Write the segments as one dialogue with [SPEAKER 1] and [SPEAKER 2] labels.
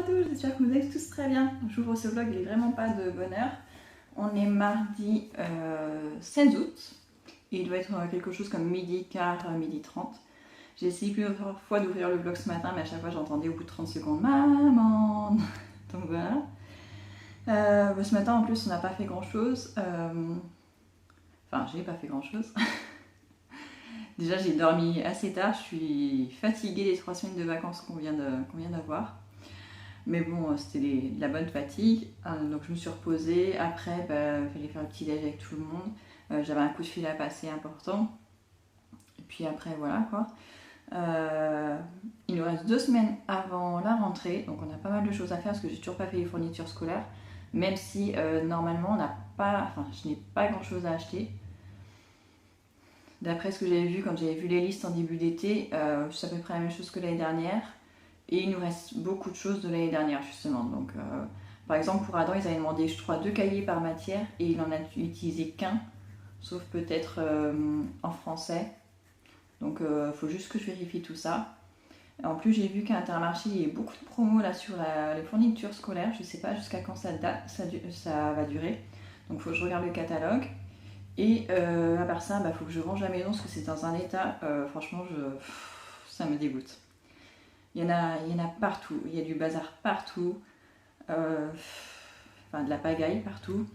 [SPEAKER 1] tous, j'espère que vous allez tous très bien. J'ouvre ce vlog, il n'est vraiment pas de bonne heure. On est mardi 16 août et il doit être quelque chose comme midi quart, midi 30. J'ai essayé plusieurs fois d'ouvrir le vlog ce matin, mais à chaque fois j'entendais au bout de 30 secondes maman. Donc voilà. Ce matin en plus on n'a pas fait grand chose. Enfin, j'ai pas fait grand chose. Déjà j'ai dormi assez tard, je suis fatiguée des 3 semaines de vacances qu'on vient d'avoir. Mais bon, c'était de la bonne fatigue, donc je me suis reposée. Après, il fallait faire le petit déj avec tout le monde. J'avais un coup de fil à passer important. Et puis après, voilà quoi. Il nous reste 2 semaines avant la rentrée, donc on a pas mal de choses à faire parce que j'ai toujours pas fait les fournitures scolaires. Même si normalement, on n'a pas, enfin, je n'ai pas grand chose à acheter. D'après ce que j'avais vu quand j'avais vu les listes en début d'été, c'est à peu près la même chose que l'année dernière. Et il nous reste beaucoup de choses de l'année dernière justement. Donc, par exemple pour Adam, ils avaient demandé je crois 2 cahiers par matière et il en a utilisé qu'un, sauf peut-être en français. Donc il faut juste que je vérifie tout ça. En plus j'ai vu qu'à Intermarché il y a beaucoup de promos là sur les fournitures scolaires. Je sais pas jusqu'à quand ça va durer. Donc il faut que je regarde le catalogue. Et à part ça, faut que je range la maison parce que c'est dans un état, franchement ça me dégoûte. Il y en a partout, il y a du bazar partout, de la pagaille partout.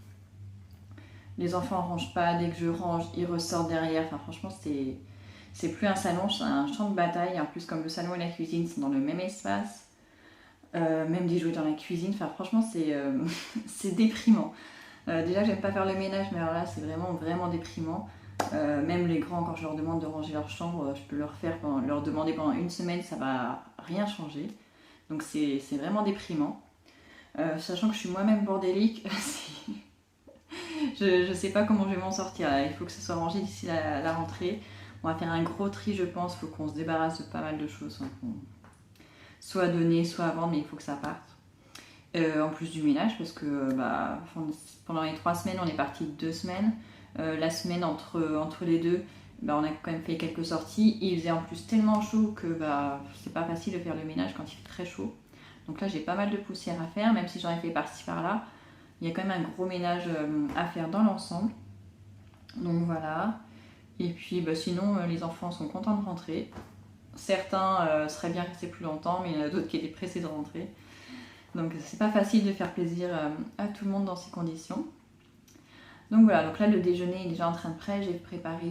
[SPEAKER 1] Les enfants rangent pas, dès que je range, ils ressortent derrière. Enfin, franchement, c'est plus un salon, c'est un champ de bataille. En plus, comme le salon et la cuisine sont dans le même espace, même des jouets dans la cuisine. Enfin, franchement, c'est déprimant. Déjà, j'aime pas faire le ménage, mais alors là, c'est vraiment déprimant. Même les grands, quand je leur demande de ranger leur chambre, je peux leur demander pendant 1 semaine, ça va rien changer. Donc c'est vraiment déprimant. Sachant que je suis moi-même bordélique, je sais pas comment je vais m'en sortir. Là. Il faut que ça soit rangé d'ici la rentrée. On va faire un gros tri, je pense. Il faut qu'on se débarrasse de pas mal de choses. Soit donner, soit vendre, mais il faut que ça parte. En plus du ménage, parce que pendant les 3 semaines, on est parti 2 semaines. La semaine entre les deux, on a quand même fait quelques sorties. Il faisait en plus tellement chaud que c'est pas facile de faire le ménage quand il fait très chaud. Donc là j'ai pas mal de poussière à faire, même si j'en ai fait par-ci par-là. Il y a quand même un gros ménage à faire dans l'ensemble. Donc voilà. Et puis sinon les enfants sont contents de rentrer. Certains seraient bien restés plus longtemps, mais il y en a d'autres qui étaient pressés de rentrer. Donc c'est pas facile de faire plaisir à tout le monde dans ces conditions. Donc voilà, donc là le déjeuner est déjà en train de prêt. J'ai préparé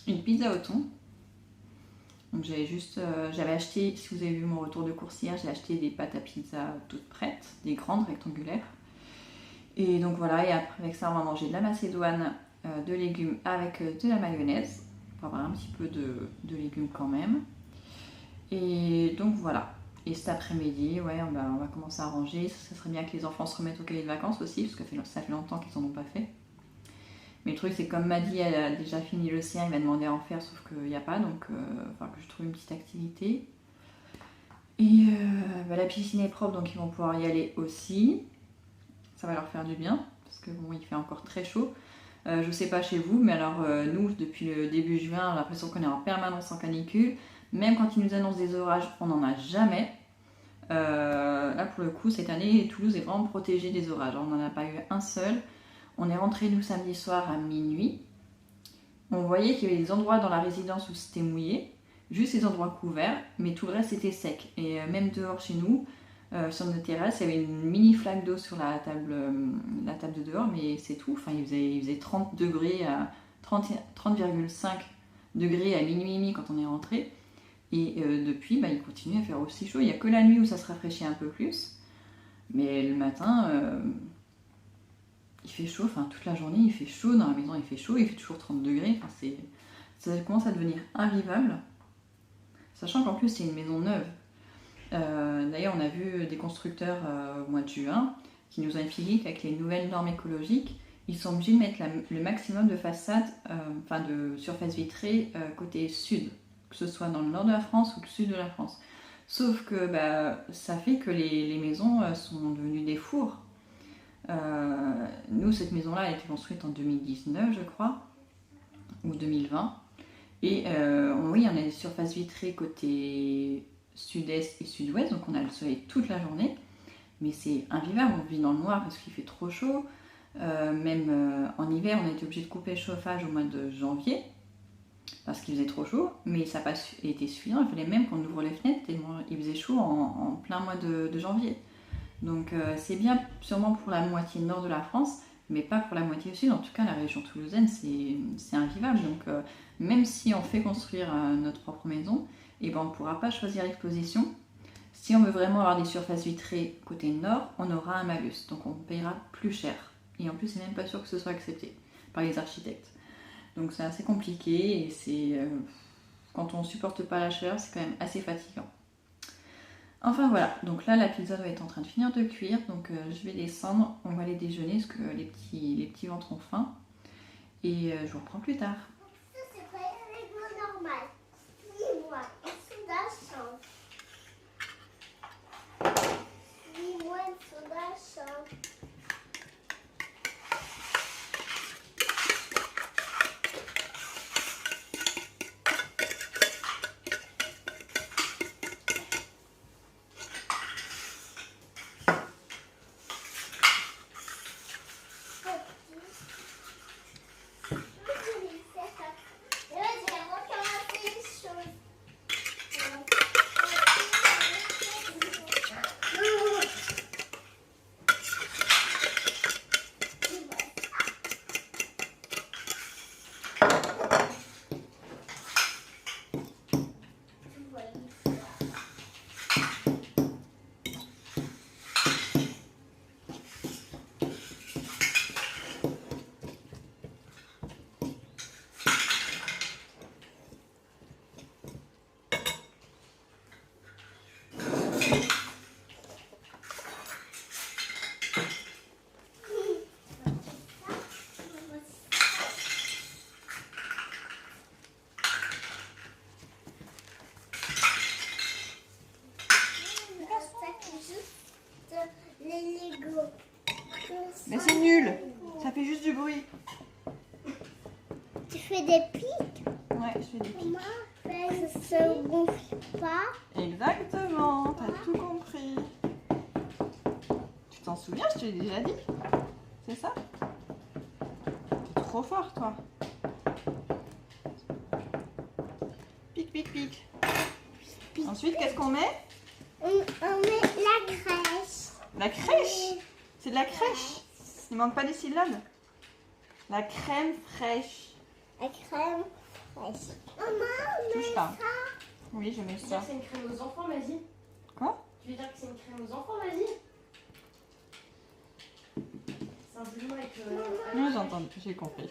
[SPEAKER 1] une pizza au thon. Donc j'avais acheté, si vous avez vu mon retour de course hier, j'ai acheté des pâtes à pizza toutes prêtes, des grandes rectangulaires. Et donc voilà, et après avec ça on va manger de la macédoine, de légumes avec de la mayonnaise, pour avoir un petit peu de légumes quand même. Et donc voilà. Et cet après-midi, on va commencer à ranger. Ça serait bien que les enfants se remettent au cahier de vacances aussi, parce que ça fait longtemps qu'ils n'en ont pas fait. Mais le truc, c'est que comme Maddy, elle a déjà fini le sien, il m'a demandé à en faire, sauf qu'il n'y a pas, donc il va que je trouve une petite activité. Et la piscine est propre, donc ils vont pouvoir y aller aussi. Ça va leur faire du bien, parce que bon, il fait encore très chaud. Je sais pas chez vous, mais alors nous, depuis le début juin, on a l'impression qu'on est en permanence en canicule. Même quand ils nous annoncent des orages, on n'en a jamais. Là, pour le coup, cette année, Toulouse est vraiment protégée des orages. On n'en a pas eu un seul. On est rentré nous samedi soir à minuit. On voyait qu'il y avait des endroits dans la résidence où c'était mouillé, juste les endroits couverts, mais tout le reste était sec. Et même dehors chez nous, sur notre terrasse, il y avait une mini flaque d'eau sur la table de dehors, mais c'est tout. Enfin, il faisait 30 degrés à 30,5 degrés à minuit et demi quand on est rentré. Et depuis, il continue à faire aussi chaud. Il n'y a que la nuit où ça se rafraîchit un peu plus. Mais le matin, il fait chaud. Enfin, toute la journée, il fait chaud. Dans la maison, il fait chaud. Il fait toujours 30 degrés. Enfin, ça commence à devenir invivable. Sachant qu'en plus, c'est une maison neuve. D'ailleurs, on a vu des constructeurs au mois de juin qui nous ont expliqué qu'avec les nouvelles normes écologiques, ils sont obligés de mettre le maximum de façades, de surface vitrée côté sud. Que ce soit dans le nord de la France ou le sud de la France. Sauf que ça fait que les maisons sont devenues des fours. Nous, cette maison-là a été construite en 2019, je crois, ou 2020. Et oui, on a des surfaces vitrées côté sud-est et sud-ouest, donc on a le soleil toute la journée, mais c'est invivable, on vit dans le noir parce qu'il fait trop chaud. Même en hiver, on a été obligé de couper le chauffage au mois de janvier parce qu'il faisait trop chaud, mais ça n'a pas été suffisant. Il fallait même qu'on ouvre les fenêtres tellement il faisait chaud en plein mois de janvier. Donc c'est bien sûrement pour la moitié nord de la France, mais pas pour la moitié sud. En tout cas, la région toulousaine, c'est invivable. Donc même si on fait construire notre propre maison, et ben, on ne pourra pas choisir l'exposition. Si on veut vraiment avoir des surfaces vitrées côté nord, on aura un malus, donc on payera plus cher. Et en plus, c'est même pas sûr que ce soit accepté par les architectes. Donc c'est assez compliqué et quand on supporte pas la chaleur, c'est quand même assez fatigant. Enfin voilà, donc là la pizza doit être en train de finir de cuire, donc je vais descendre, on va aller déjeuner parce que les petits ventres ont faim. Et je vous reprends plus tard.
[SPEAKER 2] Ça c'est pas un Lego normal. Dis-moi, une soda chante. Dis-moi une soda chante. Les Lego.
[SPEAKER 1] Mais c'est nul, ça fait juste du bruit.
[SPEAKER 2] Tu fais des pics?
[SPEAKER 1] Ouais, je fais des pics.
[SPEAKER 2] Ça se gonfle pas.
[SPEAKER 1] Exactement, t'as tout compris. Tu t'en souviens, je te l'ai déjà dit. C'est ça? T'es trop fort, toi. Pic, pic, pic. Ensuite, qu'est-ce qu'on met?
[SPEAKER 2] On met la crèche.
[SPEAKER 1] La crèche. C'est de la crèche. Il manque pas des syllabes. La crème fraîche.
[SPEAKER 2] La crème fraîche. Maman,
[SPEAKER 1] Touche pas. Oui, je mets
[SPEAKER 3] Tu veux dire
[SPEAKER 1] ça.
[SPEAKER 3] que c'est une crème aux enfants, vas-y.
[SPEAKER 1] Quoi?
[SPEAKER 3] Tu veux dire que c'est une crème aux enfants, vas-y. C'est un jeu avec...
[SPEAKER 1] Non, j'ai entendu, j'ai compris.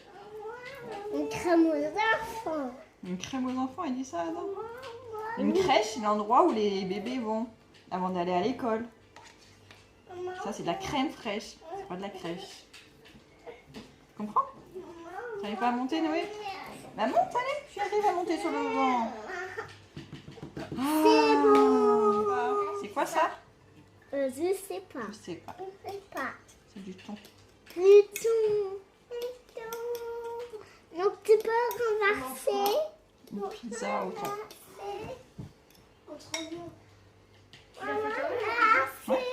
[SPEAKER 2] une crème aux enfants.
[SPEAKER 1] Une crème aux enfants, il dit ça, Adam? Une crèche, c'est l'endroit où les bébés vont avant d'aller à l'école. Ça, c'est de la crème fraîche. C'est pas de la crèche. Tu comprends? T'arrives pas à monter, Noé? Bah monte, allez, tu arrives à monter sur le vent.
[SPEAKER 2] C'est beau.
[SPEAKER 1] C'est quoi ça?
[SPEAKER 2] Je sais pas.
[SPEAKER 1] Je sais pas.
[SPEAKER 2] Je sais pas.
[SPEAKER 1] C'est du thon.
[SPEAKER 2] Pluton. Donc tu peux renverser.
[SPEAKER 1] Une pizza au thon.
[SPEAKER 3] Autrement. Tu l'as
[SPEAKER 2] Maman,
[SPEAKER 3] fait toi-même?
[SPEAKER 1] Ouais.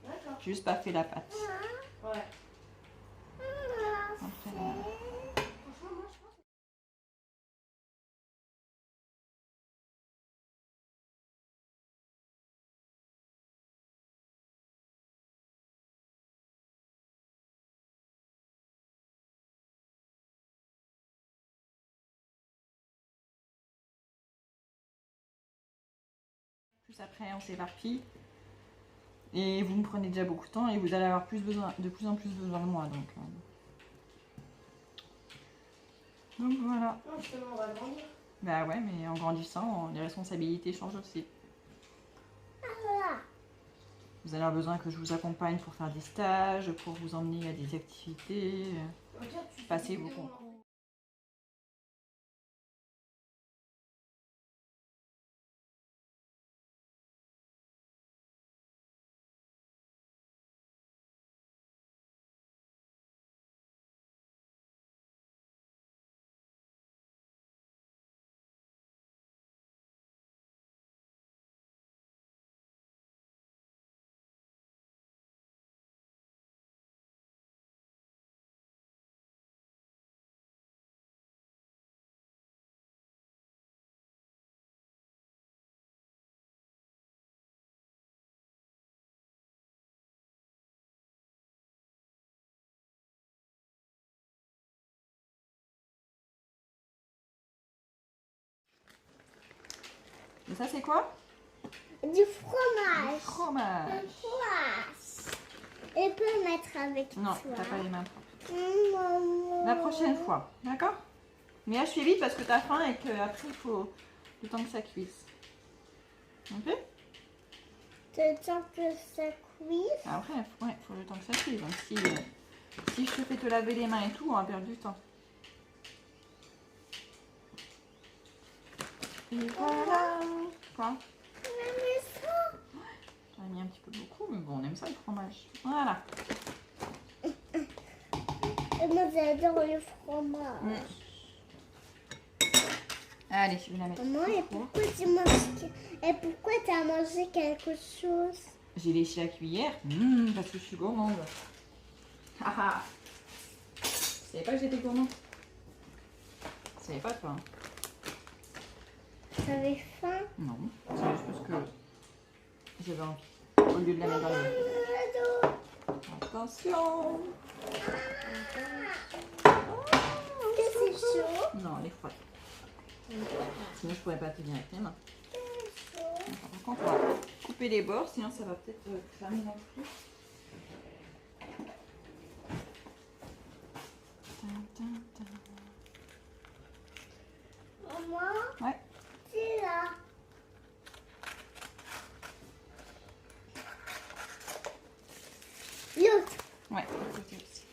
[SPEAKER 3] D'accord.
[SPEAKER 1] J'ai juste pas fait la pâte.
[SPEAKER 3] Ouais.
[SPEAKER 1] Après, là.
[SPEAKER 3] Franchement, moi, je pense...
[SPEAKER 1] Plus après, on s'éparpille. Et vous me prenez déjà beaucoup de temps et vous allez avoir de plus en plus besoin de moi. Donc voilà.
[SPEAKER 3] Non, justement, on va grandir.
[SPEAKER 1] Bah ouais, mais en grandissant, les responsabilités changent aussi. Vous allez avoir besoin que je vous accompagne pour faire des stages, pour vous emmener à des activités,
[SPEAKER 3] Au pire, tu
[SPEAKER 1] passer
[SPEAKER 3] fais
[SPEAKER 1] vos
[SPEAKER 3] des
[SPEAKER 1] concours.
[SPEAKER 3] concours.
[SPEAKER 1] Et ça, c'est quoi?
[SPEAKER 2] Du fromage.
[SPEAKER 1] Fromage.
[SPEAKER 2] Fromage. Et peut mettre avec
[SPEAKER 1] Non,
[SPEAKER 2] toi.
[SPEAKER 1] t'as pas les mains propres.
[SPEAKER 2] Maman.
[SPEAKER 1] La prochaine fois, d'accord? Mais là, je fais vite parce que t'as faim et qu'après, il faut le temps que ça cuise. Ok?
[SPEAKER 2] Le temps que ça cuise.
[SPEAKER 1] Après, ouais, faut le temps que ça cuise. Donc, si je te fais te laver les mains et tout, on va perdre du temps. Et voilà. Quoi?
[SPEAKER 2] Mais ça.
[SPEAKER 1] J'en ai mis un petit peu beaucoup, mais bon, on aime ça le fromage. Voilà.
[SPEAKER 2] Et moi, j'adore le fromage.
[SPEAKER 1] Allez, je vais la mettre.
[SPEAKER 2] Maman, et pourquoi tu manges... Et pourquoi tu as mangé quelque chose?
[SPEAKER 1] J'ai léché la cuillère. Parce que je suis gourmande. Ah ah. Tu savais pas que j'étais gourmande? Tu savais pas, toi? Hein?
[SPEAKER 2] T'avais faim?
[SPEAKER 1] Non. C'est juste parce que j'avais envie. Au lieu de la mettre dans le... Attention.
[SPEAKER 2] Est-ce que c'est chaud?
[SPEAKER 1] Non, elle est froide. Sinon, je pourrais pas tenir avec mes mains. Par contre, on va couper les bords, sinon ça va peut-être cramer non plus.
[SPEAKER 2] Maman?
[SPEAKER 1] Ouais.
[SPEAKER 2] C'est là. L'autre.
[SPEAKER 1] Ouais, de côté aussi.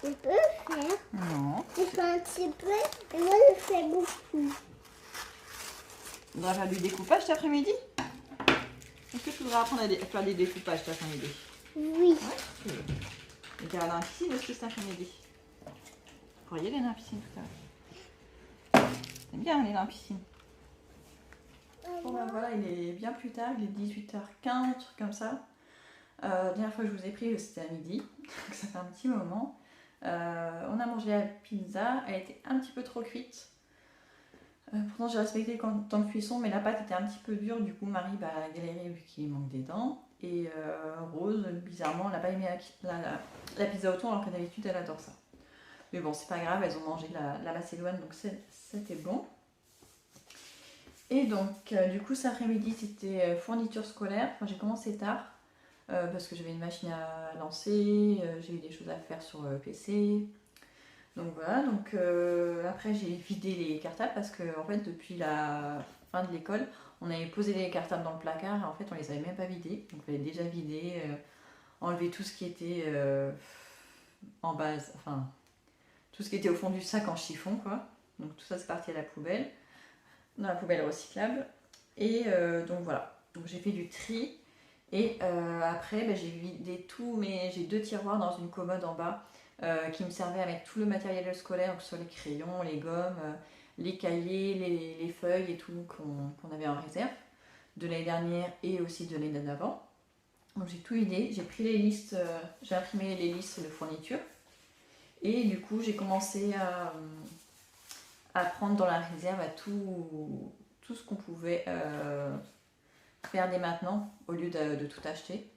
[SPEAKER 2] On peut le faire.
[SPEAKER 1] Non.
[SPEAKER 2] Tu fais un petit peu et moi je fais beaucoup.
[SPEAKER 1] On va faire du découpage cet après-midi? Est-ce que tu voudrais apprendre à faire des découpages cet après-midi?
[SPEAKER 2] Oui.
[SPEAKER 1] Ouais. Et tu iras dans la piscine aussi cet après-midi. Vous pourriez aller dans la piscine tout à l'heure. T'aimes bien aller dans la piscine? Bon ben voilà, il est bien plus tard, il est 18h15, un truc comme ça. La dernière fois que je vous ai pris, c'était à midi, donc ça fait un petit moment. On a mangé la pizza, elle était un petit peu trop cuite. Pourtant j'ai respecté le temps de cuisson, mais la pâte était un petit peu dure, du coup Marie a galéré vu qu'il manque des dents. Et Rose, bizarrement, elle n'a pas aimé la pizza au thon alors que d'habitude elle adore ça. Mais bon, c'est pas grave, elles ont mangé la macédoine, donc c'était bon. Et donc, du coup, cet après-midi, c'était fourniture scolaire. Enfin, j'ai commencé tard parce que j'avais une machine à lancer, j'ai eu des choses à faire sur le PC. Donc voilà, donc après j'ai vidé les cartables parce que en fait depuis la fin de l'école, on avait posé les cartables dans le placard et en fait on les avait même pas vidés. Donc on avait déjà vidé, enlevé tout ce qui était en base, enfin tout ce qui était au fond du sac en chiffon quoi. Donc tout ça c'est parti à la poubelle, dans la poubelle recyclable. Et donc voilà, donc j'ai fait du tri et après j'ai vidé tout, mais j'ai 2 tiroirs dans une commode en bas. Qui me servait à mettre tout le matériel scolaire, donc soit les crayons, les gommes, les cahiers, les feuilles et tout qu'on avait en réserve de l'année dernière et aussi de l'année d'avant. Donc j'ai tout vidé, j'ai pris les listes, j'ai imprimé les listes de fournitures et du coup j'ai commencé à prendre dans la réserve à tout ce qu'on pouvait faire dès maintenant au lieu de tout acheter.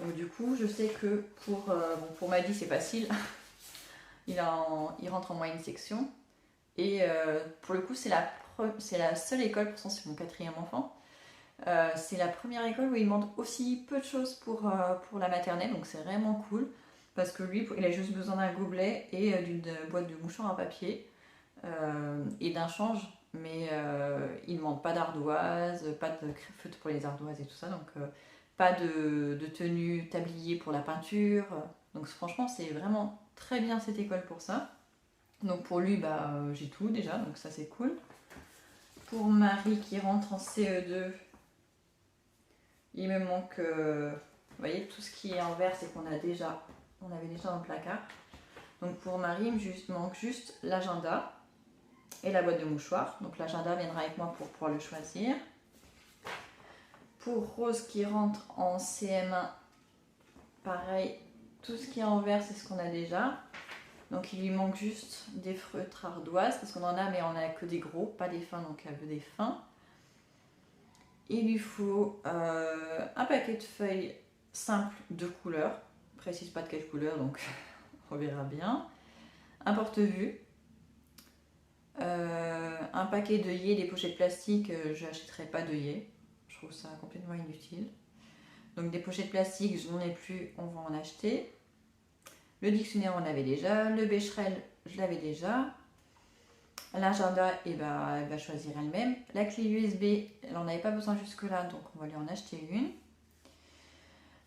[SPEAKER 1] Donc du coup, je sais que pour Maddy, c'est facile. Il rentre en moyenne section. Et pour le coup, c'est la seule école, pourtant c'est mon 4e enfant. C'est la première école où il demande aussi peu de choses pour la maternelle. Donc c'est vraiment cool. Parce que lui, il a juste besoin d'un gobelet et d'une boîte de mouchoirs en papier. Et d'un change. Mais il ne demande pas d'ardoise, pas de feutre pour les ardoises et tout ça. Donc... pas de tenue tablier pour la peinture. Donc franchement, c'est vraiment très bien cette école pour ça. Donc pour lui, j'ai tout déjà, donc ça c'est cool. Pour Marie qui rentre en CE2, il me manque, vous voyez, tout ce qui est en vert, c'est on avait déjà dans le placard. Donc pour Marie, il me manque juste l'agenda et la boîte de mouchoirs. Donc l'agenda viendra avec moi pour pouvoir le choisir. Pour Rose qui rentre en CM1, pareil, tout ce qui est en vert, c'est ce qu'on a déjà. Donc il lui manque juste des feutres ardoises, parce qu'on en a, mais on n'a que des gros, pas des fins, donc elle veut des fins. Il lui faut un paquet de feuilles simples de couleurs, je ne précise pas de quelle couleur, donc on verra bien. Un porte-vue, Un paquet d'œillets, des pochettes plastiques, je n'achèterai pas d'œillets. Je trouve ça complètement inutile. Donc des pochettes plastiques, je n'en ai plus, on va en acheter. Le dictionnaire, on l'avait déjà. Le bécherel, je l'avais déjà. L'agenda, et ben, elle va choisir elle-même. La clé USB, elle n'en avait pas besoin jusque-là, donc on va lui en acheter une.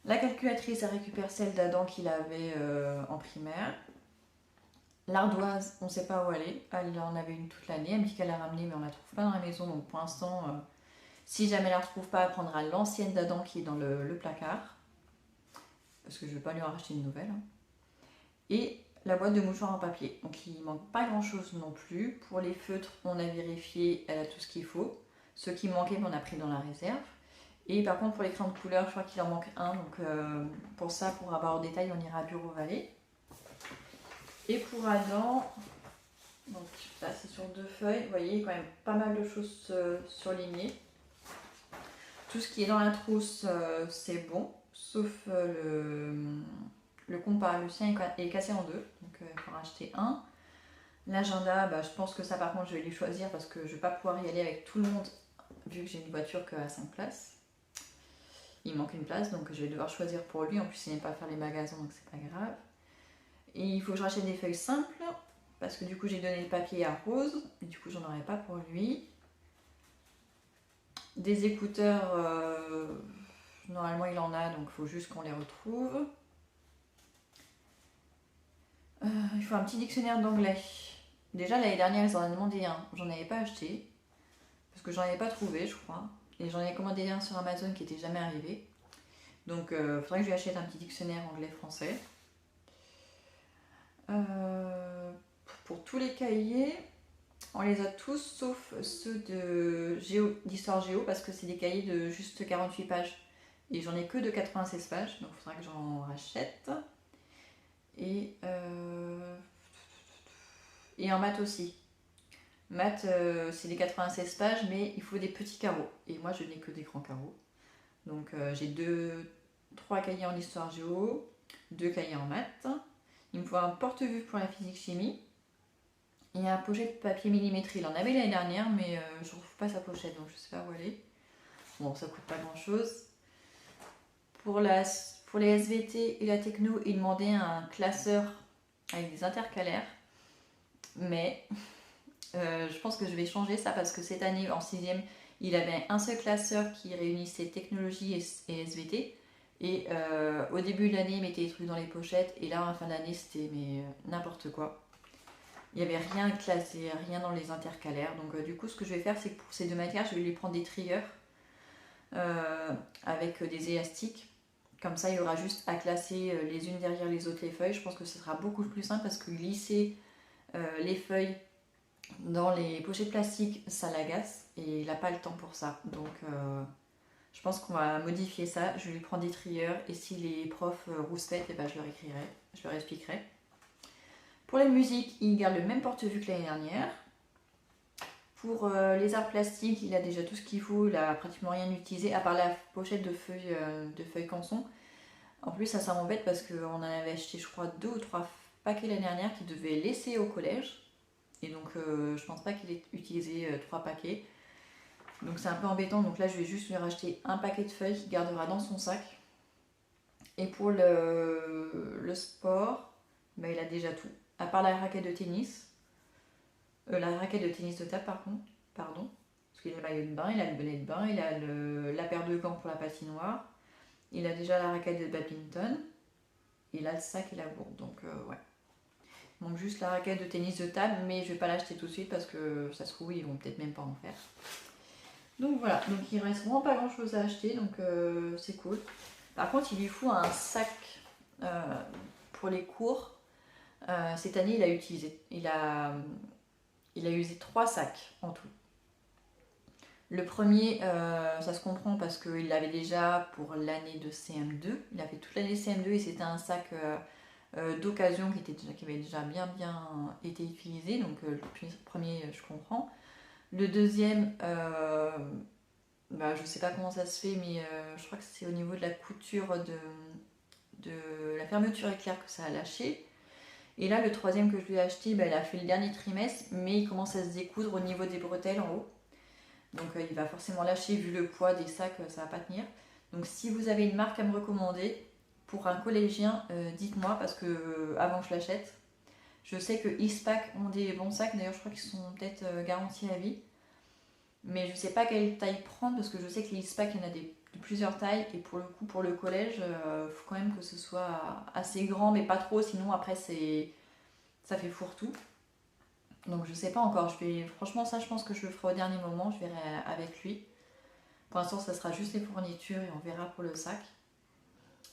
[SPEAKER 1] La calculatrice, elle récupère celle d'Adam qu'il avait en primaire. L'ardoise, on ne sait pas où elle est. Elle en avait une toute l'année. Elle me dit qu'elle l'a ramenée, mais on ne la trouve pas dans la maison. Donc pour l'instant, si jamais elle ne la retrouve pas, elle prendra l'ancienne d'Adam qui est dans le placard. Parce que je ne vais pas lui en racheter une nouvelle. Et la boîte de mouchoirs en papier. Donc il ne manque pas grand chose non plus. Pour les feutres, on a vérifié, elle a tout ce qu'il faut. Ce qui manquait, on a pris dans la réserve. Et par contre, pour les crayons de couleur, je crois qu'il en manque un. Donc pour ça, pour avoir au détail, on ira à Bureau Vallée. Et pour Adam, donc là c'est sur 2 feuilles, vous voyez, il y a quand même pas mal de choses surlignées. Tout ce qui est dans la trousse, c'est bon, sauf le compas. Le sien est cassé en 2, donc il faudra acheter un. L'agenda, bah, je pense que ça par contre je vais lui choisir parce que je ne vais pas pouvoir y aller avec tout le monde vu que j'ai une voiture qu'à 5 places. Il manque une place, donc je vais devoir choisir pour lui. En plus, il n'aime pas faire les magasins, donc c'est pas grave. Et il faut que je rachète des feuilles simples parce que du coup j'ai donné le papier à Rose et du coup j'en aurai pas pour lui. Des écouteurs, normalement il en a, donc il faut juste qu'on les retrouve. Il faut un petit dictionnaire d'anglais. Déjà l'année dernière ils en ont demandé un, j'en avais pas acheté parce que j'en avais pas trouvé je crois. Et j'en avais commandé un sur Amazon qui était jamais arrivé. Donc il faudrait que je lui achète un petit dictionnaire anglais-français. Pour tous les cahiers, on les a tous sauf ceux d'histoire géo parce que c'est des cahiers de juste 48 pages et j'en ai que de 96 pages, donc il faudra que j'en rachète. Et en maths aussi. Maths, c'est des 96 pages, mais il faut des petits carreaux. Et moi, je n'ai que des grands carreaux. Donc j'ai 3 cahiers en histoire géo, 2 cahiers en maths. Il me faut un porte-vue pour la physique-chimie et un pochette de papier millimétré. Il en avait l'année dernière, mais je ne retrouve pas sa pochette, donc je ne sais pas où elle est. Bon, ça coûte pas grand-chose. Pour les SVT et la techno, il demandait un classeur avec des intercalaires. Mais je pense que je vais changer ça parce que cette année, en 6e, il avait un seul classeur qui réunissait technologie et SVT. Et au début de l'année, il mettait des trucs dans les pochettes. Et là, en fin d'année, c'était n'importe quoi. Il n'y avait rien classé, rien dans les intercalaires. Donc du coup, ce que je vais faire, c'est que pour ces 2 matières, je vais lui prendre des trieurs avec des élastiques. Comme ça, il y aura juste à classer les unes derrière les autres les feuilles. Je pense que ce sera beaucoup plus simple parce que glisser les feuilles dans les pochettes plastiques, ça l'agace. Et il n'a pas le temps pour ça. Donc je pense qu'on va modifier ça. Je lui prends des trieurs et si les profs rouspètent, eh ben, je leur expliquerai. Pour la musique, il garde le même porte-vue que l'année dernière. Pour les arts plastiques, il a déjà tout ce qu'il faut. Il n'a pratiquement rien utilisé à part la pochette de feuilles canson. En plus, ça m'embête parce qu'on en avait acheté, je crois, 2 ou 3 paquets l'année dernière qu'il devait laisser au collège. Et donc, je pense pas qu'il ait utilisé 3 paquets. Donc c'est un peu embêtant, donc là je vais juste lui racheter un paquet de feuilles qu'il gardera dans son sac. Et pour le sport, bah, il a déjà tout. À part la raquette de tennis. La raquette de tennis de table pardon. Parce qu'il a le maillot de bain, il a le bonnet de bain, il a la paire de gants pour la patinoire. Il a déjà la raquette de badminton. Il a le sac et la gourde, donc ouais. Il manque juste la raquette de tennis de table, mais je vais pas l'acheter tout de suite parce que ça se trouve, ils vont peut-être même pas en faire. Donc voilà, donc il reste vraiment pas grand chose à acheter, donc c'est cool. Par contre, il lui faut un sac pour les cours. Cette année, il a usé 3 sacs en tout. Le premier, ça se comprend parce qu'il l'avait déjà pour l'année de CM2. Il a fait toute l'année CM2 et c'était un sac d'occasion qui avait déjà bien été utilisé. Donc le premier, je comprends. Le deuxième, je sais pas comment ça se fait, mais je crois que c'est au niveau de la couture de la fermeture éclair que ça a lâché. Et là, le troisième que je lui ai acheté, il a fait le dernier trimestre, mais il commence à se découdre au niveau des bretelles en haut. Donc il va forcément lâcher, vu le poids des sacs, ça va pas tenir. Donc si vous avez une marque à me recommander pour un collégien, dites-moi, parce que avant que je l'achète. Je sais que Eastpak ont des bons sacs, d'ailleurs je crois qu'ils sont peut-être garantis à vie. Mais je sais pas quelle taille prendre, parce que je sais que les Eastpak, il y en a de plusieurs tailles. Et pour le coup, pour le collège, il faut quand même que ce soit assez grand, mais pas trop, sinon après ça fait fourre-tout. Donc je sais pas encore, franchement ça je pense que je le ferai au dernier moment, je verrai avec lui. Pour l'instant ça sera juste les fournitures et on verra pour le sac.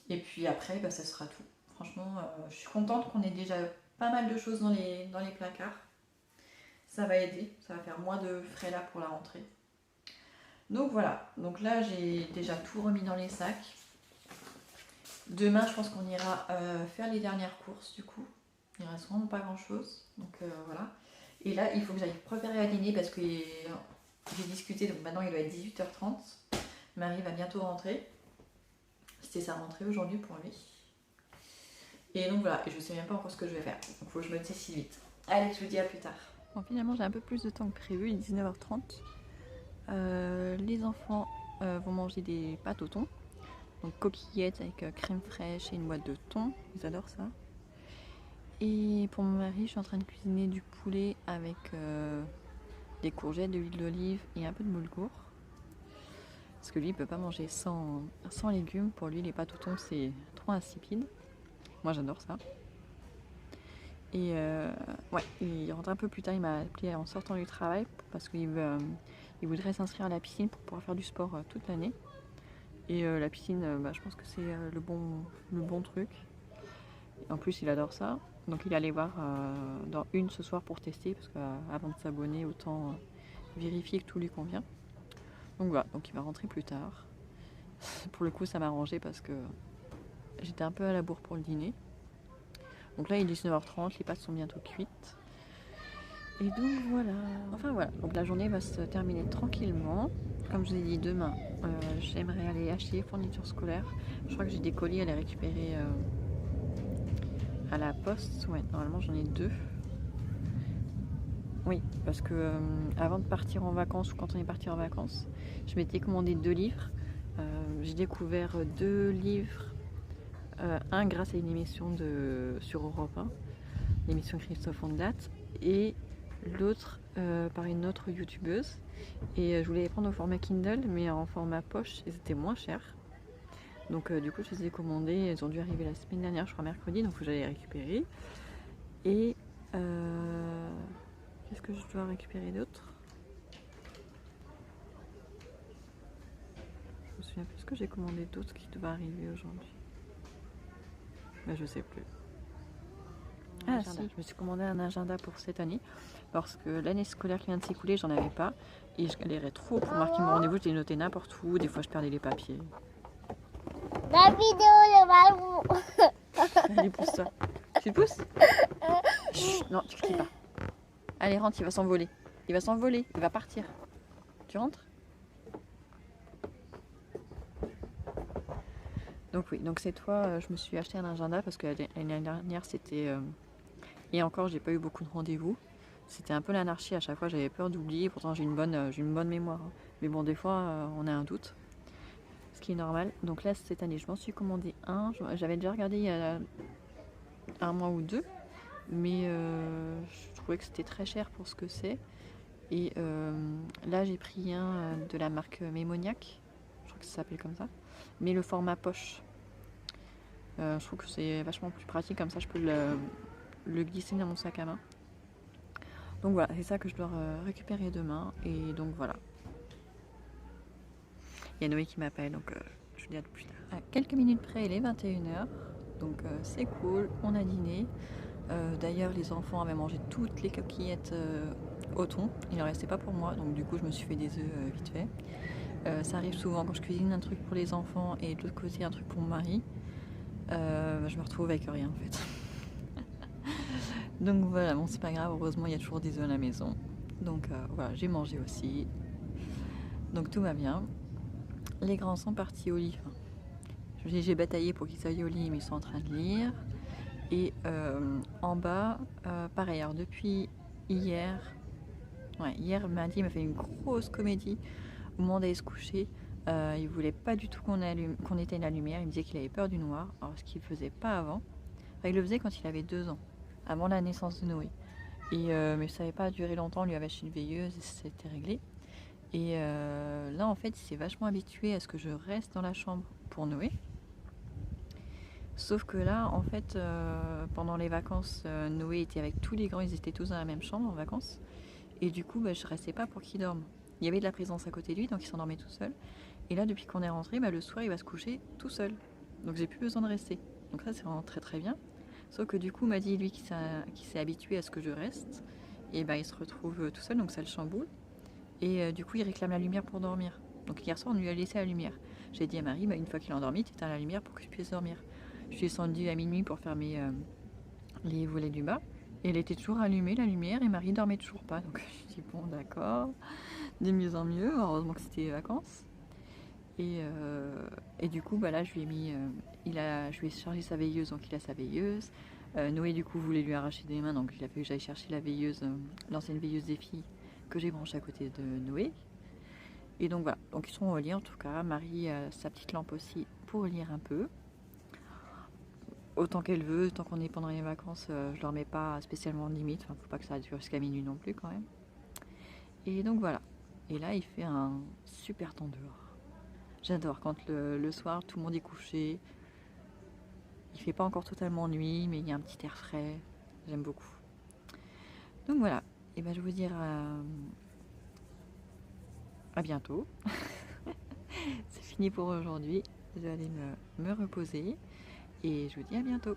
[SPEAKER 1] Et puis après ça sera tout. Franchement je suis contente qu'on ait déjà pas mal de choses dans les placards. Ça va aider, ça va faire moins de frais là pour la rentrée. Donc voilà, donc là j'ai déjà tout remis dans les sacs. Demain je pense qu'on ira faire les dernières courses du coup. Il ne reste vraiment pas grand chose, donc voilà. Et là, il faut que j'aille préparer à dîner parce que j'ai discuté, donc maintenant il doit être 18h30. Marie va bientôt rentrer. C'était sa rentrée aujourd'hui pour lui. Et donc voilà, et je sais même pas encore ce que je vais faire. Donc il faut que je me décide vite. Allez, je vous dis à plus tard. Bon, finalement, j'ai un peu plus de temps que prévu, il est 19h30. Les enfants vont manger des pâtes au thon. Donc coquillettes avec crème fraîche et une boîte de thon. Ils adorent ça. Et pour mon mari, je suis en train de cuisiner du poulet avec des courgettes, de l'huile d'olive et un peu de boulgour. Parce que lui, il peut pas manger sans légumes. Pour lui, les pâtes au thon, c'est trop insipide. Moi, j'adore ça. Et ouais, il rentre un peu plus tard. Il m'a appelé en sortant du travail parce qu'il voudrait s'inscrire à la piscine pour pouvoir faire du sport toute l'année. Et la piscine, je pense que c'est le bon truc. Et en plus, il adore ça. Donc il allait voir dans une ce soir pour tester, parce qu'avant de s'abonner, autant vérifier que tout lui convient. Donc voilà, donc il va rentrer plus tard. Pour le coup, ça m'a arrangé parce que j'étais un peu à la bourre pour le dîner. Donc là, il est 19h30, les pâtes sont bientôt cuites. Et donc voilà. Enfin voilà, donc la journée va se terminer tranquillement. Comme je vous ai dit, demain, j'aimerais aller acheter les fournitures scolaires. Je crois que j'ai des colis à les récupérer à la poste. Ouais, normalement j'en ai 2. Oui, parce que avant de partir en vacances, ou quand on est parti en vacances, je m'étais commandé 2 livres. J'ai découvert 2 livres. Un grâce à une émission sur Europe 1, l'émission Christophe Ondelat, et l'autre par une autre youtubeuse. Et je voulais les prendre au format Kindle, mais en format poche, et c'était moins cher. Donc du coup, je les ai commandés, elles ont dû arriver la semaine dernière, je crois mercredi, donc il faut que j'aille les récupérer. Et qu'est-ce que je dois récupérer d'autre? Je me souviens plus ce que j'ai commandé d'autre qui devait arriver aujourd'hui. Mais je sais plus. Ah si, je me suis commandé un agenda pour cette année parce que l'année scolaire qui vient de s'écouler, j'en avais pas et je galérais trop pour marquer mon rendez-vous. Je l'ai noté n'importe où, des fois je perdais les papiers.
[SPEAKER 2] La vidéo, le ballon.
[SPEAKER 1] Allez, pousse-toi. Tu le pousses? Chut, non, tu cries pas. Allez, rentre, il va s'envoler. Il va s'envoler, il va partir. Tu rentres? Donc oui, donc cette fois, je me suis acheté un agenda parce que l'année dernière, c'était... Et encore, j'ai pas eu beaucoup de rendez-vous. C'était un peu l'anarchie, à chaque fois j'avais peur d'oublier, pourtant j'ai une bonne mémoire. Hein. Mais bon, des fois, on a un doute, ce qui est normal. Donc là, cette année, je m'en suis commandé un. J'avais déjà regardé il y a 1 mois ou 2, mais je trouvais que c'était très cher pour ce que c'est. Et là, j'ai pris un de la marque Mémoniac, je crois que ça s'appelle comme ça, mais le format poche. Je trouve que c'est vachement plus pratique, comme ça je peux le glisser dans mon sac à main. Donc voilà, c'est ça que je dois récupérer demain. Et donc voilà. Il y a Noé qui m'appelle, donc je vous dis à plus tard. À quelques minutes près, il est 21h. Donc c'est cool, on a dîné. D'ailleurs, les enfants avaient mangé toutes les coquillettes au thon. Il n'en restait pas pour moi, donc du coup, je me suis fait des œufs vite fait. Ça arrive souvent quand je cuisine un truc pour les enfants et de l'autre côté un truc pour mon mari. Je me retrouve avec rien en fait. Donc voilà, bon c'est pas grave, heureusement il y a toujours des œufs à la maison. Donc voilà, j'ai mangé aussi. Donc tout va bien. Les grands sont partis au lit. J'ai bataillé pour qu'ils aillent au lit, mais ils sont en train de lire. Et en bas, pareil, alors depuis hier, hier mardi, il m'a fait une grosse comédie au moment d'aller se coucher. Il voulait pas du tout qu'on éteigne la lumière, il me disait qu'il avait peur du noir, alors ce qu'il faisait pas avant. Enfin, il le faisait quand il avait 2 ans, avant la naissance de Noé. Et, mais ça n'avait pas duré longtemps, on lui avait acheté une veilleuse et c'était réglé. Et là, en fait, il s'est vachement habitué à ce que je reste dans la chambre pour Noé. Sauf que là, en fait, pendant les vacances, Noé était avec tous les grands, ils étaient tous dans la même chambre en vacances. Et du coup, je restais pas pour qu'il dorme. Il y avait de la présence à côté de lui, donc il s'endormait tout seul. Et là, depuis qu'on est rentré, le soir, il va se coucher tout seul. Donc j'ai plus besoin de rester. Donc ça, c'est vraiment très très bien. Sauf que du coup, m'a dit lui qui s'est habitué à ce que je reste. Et il se retrouve tout seul, donc ça le chamboule. Et du coup, il réclame la lumière pour dormir. Donc hier soir, on lui a laissé la lumière. J'ai dit à Marie, une fois qu'il est endormi, tu éteins la lumière pour que je puisse dormir. Je suis descendue à minuit pour fermer les volets du bas. Et elle était toujours allumée, la lumière, et Marie dormait toujours pas. Donc je dis, bon, d'accord, de mieux en mieux. Heureusement que c'était les vacances. Et du coup, là, je lui ai mis, je lui ai chargé sa veilleuse, donc il a sa veilleuse. Noé, du coup, voulait lui arracher des mains, donc il a fallu que j'aille chercher la veilleuse, l'ancienne veilleuse des filles que j'ai branchée à côté de Noé. Et donc voilà, donc ils sont au lit en tout cas. Marie a sa petite lampe aussi pour lire un peu. Autant qu'elle veut, tant qu'on est pendant les vacances, je leur mets pas spécialement de limite. Enfin, faut pas que ça dure jusqu'à minuit non plus quand même. Et donc voilà. Et là, il fait un super temps dehors. J'adore quand le soir, tout le monde est couché. Il fait pas encore totalement nuit, mais il y a un petit air frais. J'aime beaucoup. Donc voilà. Et je vais vous dire à bientôt. C'est fini pour aujourd'hui. Je vais aller me reposer. Et je vous dis à bientôt.